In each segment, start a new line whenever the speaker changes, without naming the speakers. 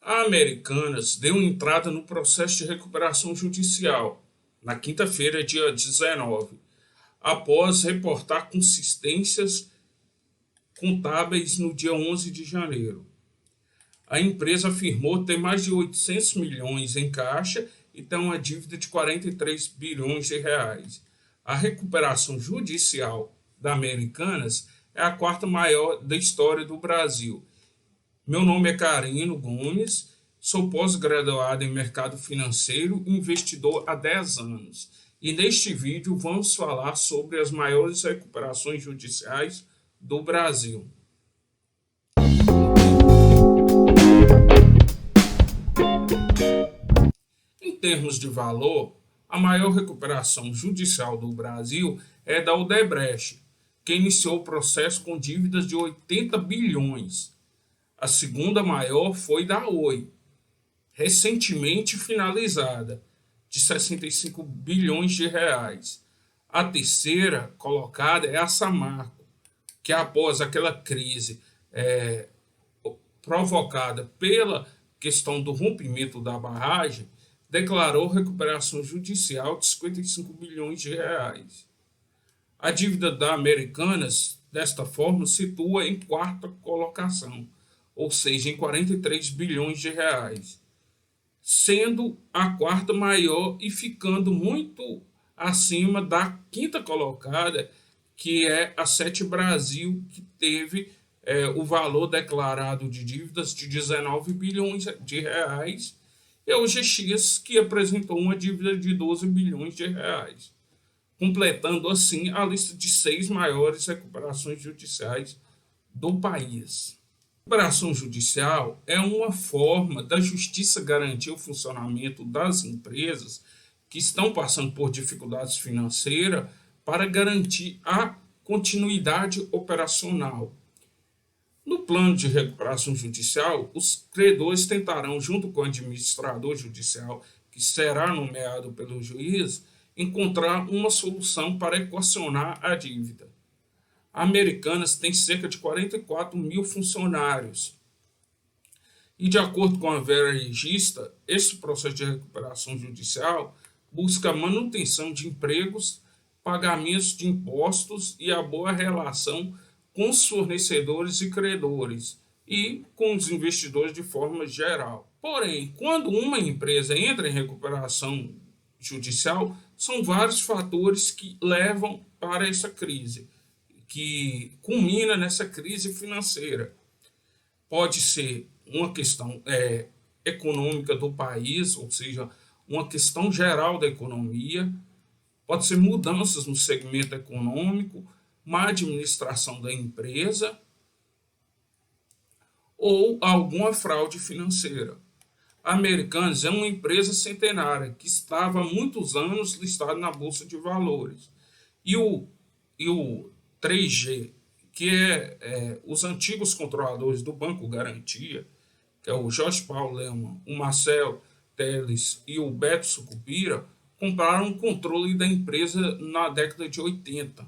A Americanas deu entrada no processo de recuperação judicial na quinta-feira, dia 19, após reportar consistências contábeis no dia 11 de janeiro. A empresa afirmou ter mais de 800 milhões em caixa e tem uma dívida de 43 bilhões de reais. A recuperação judicial da Americanas é a quarta maior da história do Brasil. Meu nome é Carino Gomes, sou pós-graduado em mercado financeiro e investidor há 10 anos. E neste vídeo vamos falar sobre as maiores recuperações judiciais do Brasil. Em termos de valor, a maior recuperação judicial do Brasil é da Odebrecht, que iniciou o processo com dívidas de 80 bilhões. A segunda maior foi da Oi, recentemente finalizada, de 65 bilhões de reais. A terceira colocada é a Samarco, que após aquela crise provocada pela questão do rompimento da barragem, declarou recuperação judicial de 55 bilhões de reais. A dívida da Americanas, desta forma, situa em quarta colocação, ou seja, em 43 bilhões de reais, sendo a quarta maior e ficando muito acima da quinta colocada, que é a Sete Brasil, que teve o valor declarado de dívidas de 19 bilhões de reais, e a OGX, que apresentou uma dívida de 12 bilhões de reais, completando assim a lista de 6 maiores recuperações judiciais do país. A recuperação judicial é uma forma da justiça garantir o funcionamento das empresas que estão passando por dificuldades financeiras para garantir a continuidade operacional. No plano de recuperação judicial, os credores tentarão, junto com o administrador judicial, que será nomeado pelo juiz, encontrar uma solução para equacionar a dívida. A Americanas tem cerca de 44 mil funcionários. E, de acordo com a Vera Regista, esse processo de recuperação judicial busca a manutenção de empregos, pagamentos de impostos e a boa relação com os fornecedores e credores e com os investidores de forma geral. Porém, quando uma empresa entra em recuperação judicial, são vários fatores que levam para essa crise, que culmina nessa crise financeira. Pode ser uma questão econômica do país, ou seja, uma questão geral da economia, pode ser mudanças no segmento econômico, má administração da empresa ou alguma fraude financeira. A Americanas é uma empresa centenária que estava há muitos anos listada na Bolsa de Valores. E o 3G, que os antigos controladores do Banco Garantia, que é o Jorge Paulo Lemann, o Marcel Teles e o Beto Sucupira, compraram o controle da empresa na década de 80.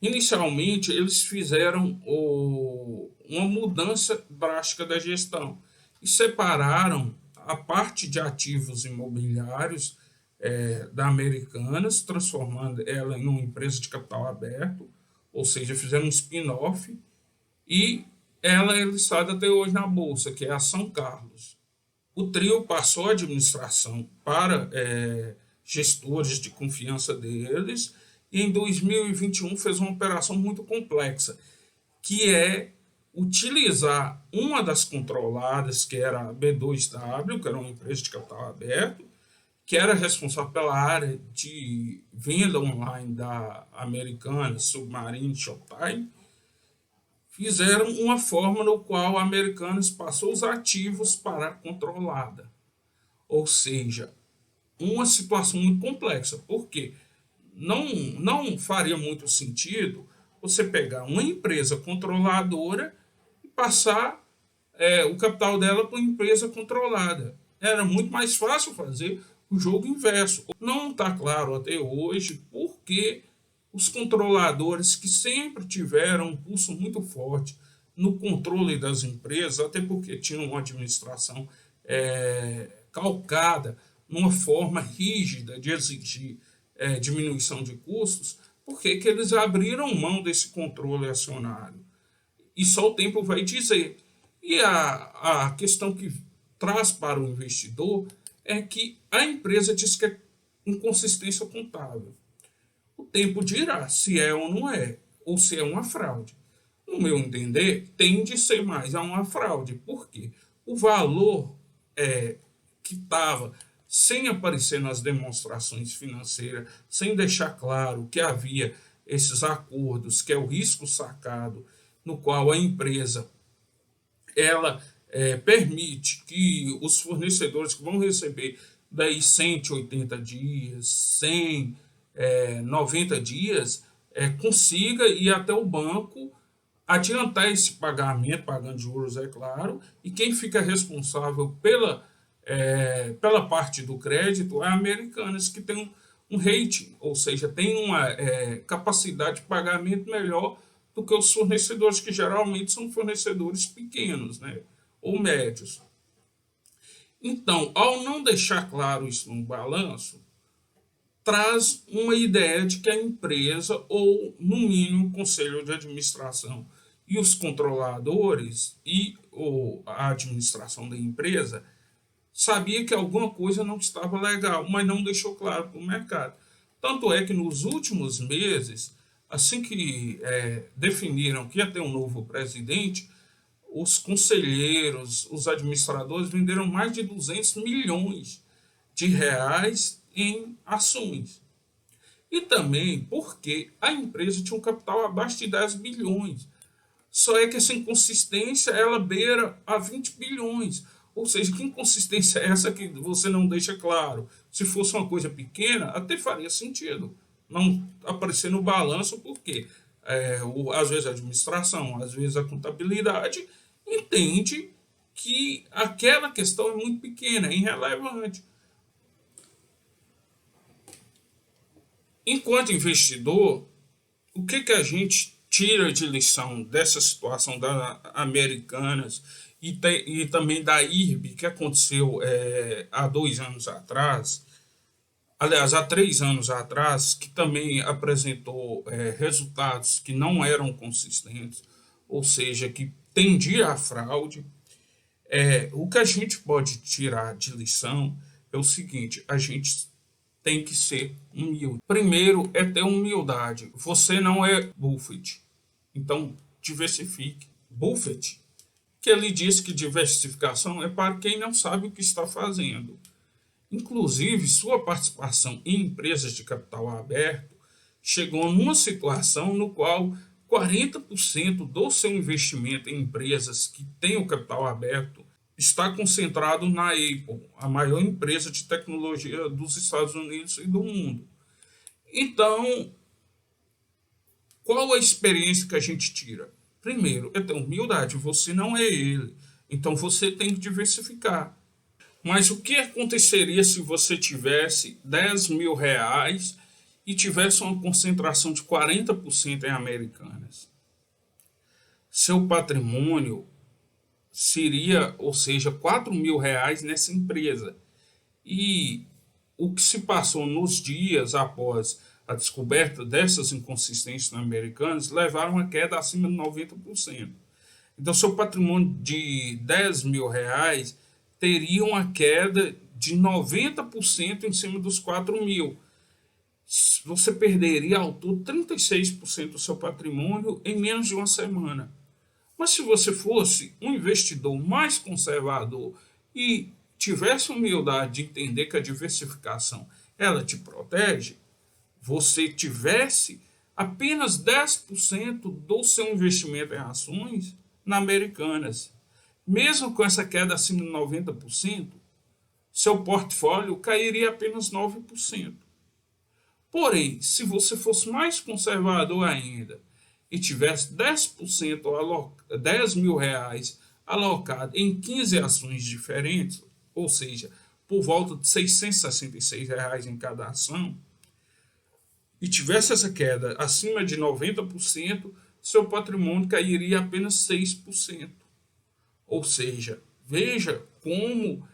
Inicialmente, eles fizeram uma mudança drástica da gestão e separaram a parte de ativos imobiliários da Americanas, transformando ela em uma empresa de capital aberto, ou seja, fizeram um spin-off, e ela é listada até hoje na Bolsa, que é a São Carlos. O trio passou a administração para gestores de confiança deles, e em 2021 fez uma operação muito complexa, que é utilizar uma das controladas, que era a B2W, que era uma empresa de capital aberto, que era responsável pela área de venda online da Americanas, Submarine, Shoptime. Fizeram uma forma no qual a Americanas passou os ativos para a controlada. Ou seja, uma situação muito complexa, porque não faria muito sentido você pegar uma empresa controladora e passar o capital dela para uma empresa controlada. Era muito mais fácil fazer o jogo inverso. Não está claro até hoje porque os controladores, que sempre tiveram um pulso muito forte no controle das empresas, até porque tinha uma administração calcada numa forma rígida de exigir diminuição de custos, por que eles abriram mão desse controle acionário? E só o tempo vai dizer. E a questão que traz para o investidor é que a empresa diz que é inconsistência contábil. O tempo dirá se é ou não é, ou se é uma fraude. No meu entender, tem de ser mais a uma fraude. Por quê? O valor que estava sem aparecer nas demonstrações financeiras, sem deixar claro que havia esses acordos, que é o risco sacado, no qual a empresa ela permite que os fornecedores que vão receber daí 180 dias, 100, 90 dias, consiga ir até o banco, adiantar esse pagamento, pagando juros, é claro, e quem fica responsável pela parte do crédito é a Americanas, que tem um rating, ou seja, tem uma capacidade de pagamento melhor do que os fornecedores, que geralmente são fornecedores pequenos, né, ou médios. Então, ao não deixar claro isso no balanço, traz uma ideia de que a empresa, ou no mínimo o conselho de administração e os controladores ou a administração da empresa, sabia que alguma coisa não estava legal, mas não deixou claro para o mercado. Tanto é que nos últimos meses, assim que definiram que ia ter um novo presidente, os conselheiros, os administradores venderam mais de 200 milhões de reais em ações. E também porque a empresa tinha um capital abaixo de 10 bilhões. Só é que essa inconsistência ela beira a 20 bilhões. Ou seja, que inconsistência é essa que você não deixa claro? Se fosse uma coisa pequena, até faria sentido não aparecer no balanço, porque às vezes a administração, às vezes a contabilidade entende que aquela questão é muito pequena, é irrelevante. Enquanto investidor, o que a gente tira de lição dessa situação das Americanas e também da IRB, que aconteceu há 2 anos atrás, aliás, há 3 anos atrás, que também apresentou resultados que não eram consistentes, ou seja, que tendia à fraude. O que a gente pode tirar de lição é o seguinte: a gente tem que ser humilde. Primeiro é ter humildade. Você não é Buffett, então diversifique. Buffett, que ele diz que diversificação é para quem não sabe o que está fazendo. Inclusive, sua participação em empresas de capital aberto chegou numa situação no qual 40% do seu investimento em empresas que têm o capital aberto está concentrado na Apple, a maior empresa de tecnologia dos Estados Unidos e do mundo. Então, qual a experiência que a gente tira? Primeiro, é ter humildade, você não é ele, então você tem que diversificar. Mas o que aconteceria se você tivesse 10 mil reais e tivesse uma concentração de 40% em Americanas? Seu patrimônio seria, ou seja, 4 mil reais nessa empresa. E o que se passou nos dias após a descoberta dessas inconsistências Americanas levaram a queda acima de 90%. Então, seu patrimônio de 10 mil reais teria uma queda de 90% em cima dos 4 mil. Você perderia ao todo 36% do seu patrimônio em menos de uma semana. Mas se você fosse um investidor mais conservador e tivesse humildade de entender que a diversificação ela te protege, você tivesse apenas 10% do seu investimento em ações na Americanas. Mesmo com essa queda acima de 90%, seu portfólio cairia apenas 9%. Porém, se você fosse mais conservador ainda e tivesse 10%, 10 mil reais alocado em 15 ações diferentes, ou seja, por volta de R$ 666 em cada ação, e tivesse essa queda acima de 90%, seu patrimônio cairia apenas 6%. Ou seja, veja como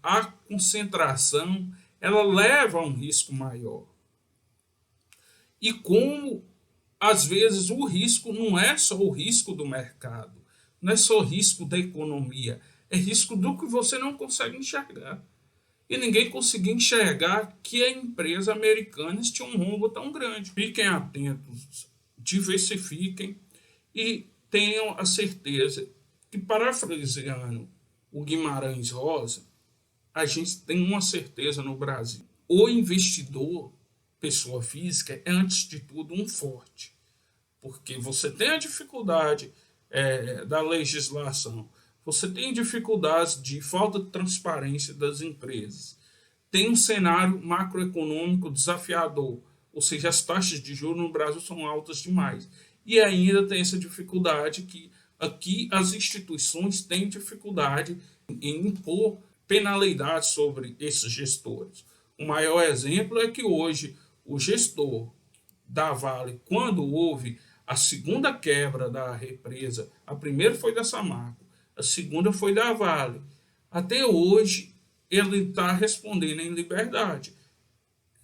a concentração ela leva a um risco maior. E como, às vezes, o risco não é só o risco do mercado, não é só o risco da economia, é risco do que você não consegue enxergar. E ninguém conseguia enxergar que a empresa americana tinha um rombo tão grande. Fiquem atentos, diversifiquem e tenham a certeza que, parafraseando o Guimarães Rosa, a gente tem uma certeza no Brasil. O investidor, pessoa física, é antes de tudo um forte. Porque você tem a dificuldade da legislação, você tem dificuldades de falta de transparência das empresas, tem um cenário macroeconômico desafiador, ou seja, as taxas de juros no Brasil são altas demais. E ainda tem essa dificuldade que aqui as instituições têm dificuldade em impor penalidades sobre esses gestores. O maior exemplo é que hoje o gestor da Vale, quando houve a segunda quebra da represa, a primeira foi da Samarco, a segunda foi da Vale. Até hoje, ele está respondendo em liberdade.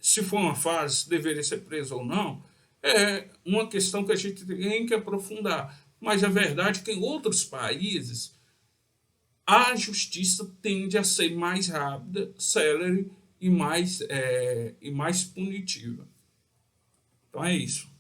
Se for uma fase, se deveria ser preso ou não, é uma questão que a gente tem que aprofundar. Mas a verdade é que em outros países, a justiça tende a ser mais rápida, célere e mais punitiva. Então é isso.